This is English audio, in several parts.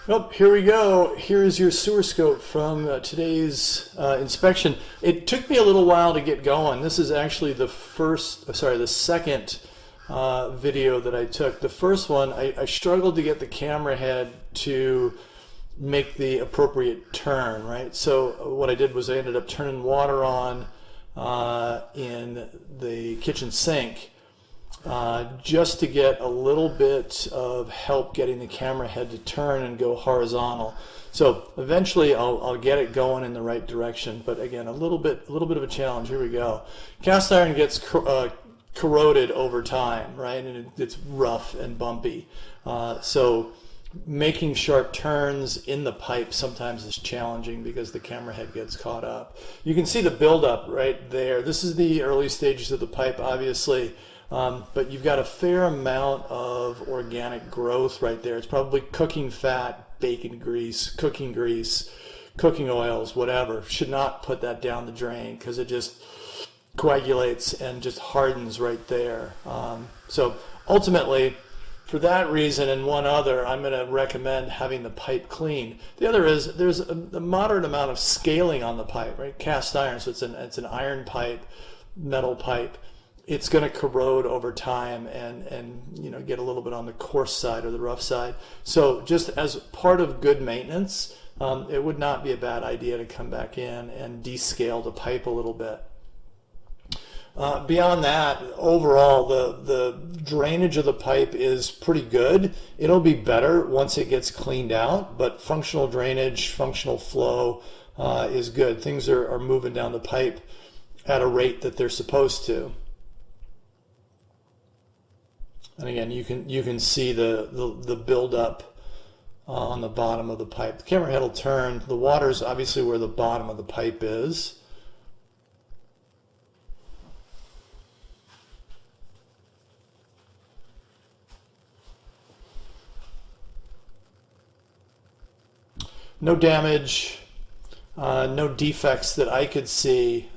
Well, here we go. Here is your sewer scope from today's inspection. It took me a little while to get going. This is actually the second video that I took. The first one, I struggled to get the camera head to make the appropriate turn, right? So what I did was I ended up turning water on in the kitchen sink just to get a little bit of help getting the camera head to turn and go horizontal. So eventually I'll get it going in the right direction, but again, a little bit of a challenge. Here we go. Cast iron gets corroded over time, right? And it's rough and bumpy. So making sharp turns in the pipe sometimes is challenging because the camera head gets caught up. You can see the buildup right there. This is the early stages of the pipe, obviously. But you've got a fair amount of organic growth right there. It's probably cooking fat, bacon grease, cooking oils, whatever. Should not put that down the drain because it just coagulates and just hardens right there. So ultimately, for that reason and one other, I'm going to recommend having the pipe clean. The other is there's a moderate amount of scaling on the pipe, right? Cast iron, so it's an iron pipe, metal pipe. It's going to corrode over time and get a little bit on the coarse side or the rough side. So just as part of good maintenance, it would not be a bad idea to come back in and descale the pipe a little bit. Beyond that, overall, the drainage of the pipe is pretty good. It'll be better once it gets cleaned out, but functional drainage, functional flow is good. Things are moving down the pipe at a rate that they're supposed to. And again, you can see the buildup on the bottom of the pipe. The camera head will turn. The water is obviously where the bottom of the pipe is. No damage, no defects that I could see.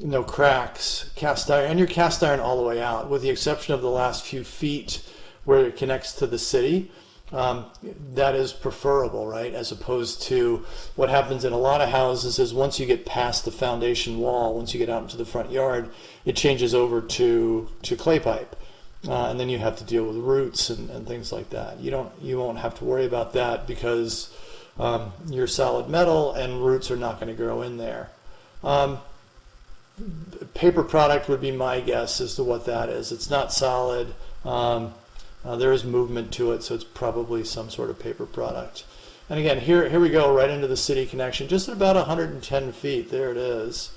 No cracks, cast iron, and you're cast iron all the way out, with the exception of the last few feet where it connects to the city. That is preferable, right? As opposed to what happens in a lot of houses is once you get past the foundation wall, once you get out into the front yard, it changes over to clay pipe. And then you have to deal with roots and things like that. You won't have to worry about that because you're solid metal and roots are not going to grow in there. Paper product would be my guess as to what that is. It's not solid. There is movement to it, so it's probably some sort of paper product. And again, here we go right into the city connection, just at about 110 feet. There it is.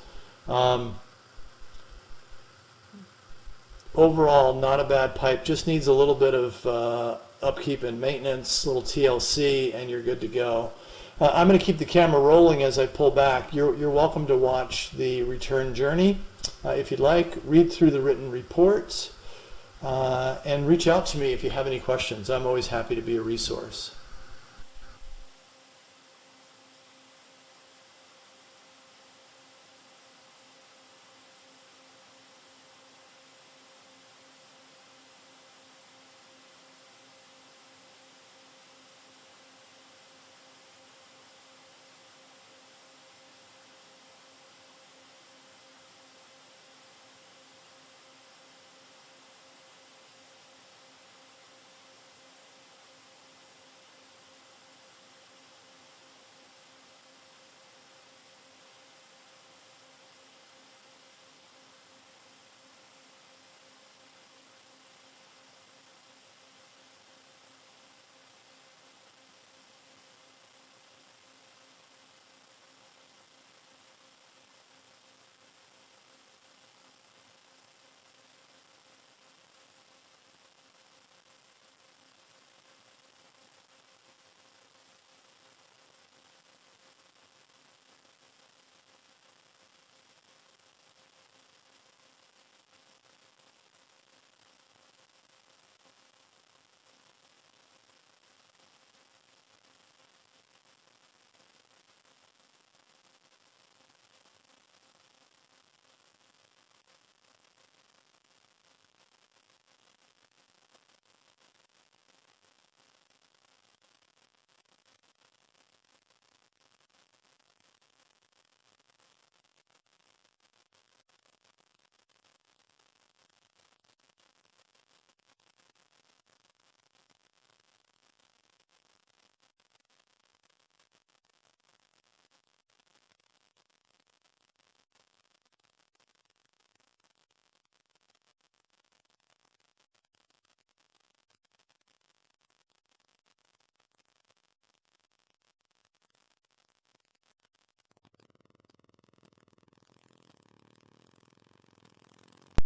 Overall, not a bad pipe. Just needs a little bit of upkeep and maintenance, a little TLC, and you're good to go. I'm going to keep the camera rolling as I pull back. You're welcome to watch the return journey if you'd like. Read through the written report and reach out to me if you have any questions. I'm always happy to be a resource.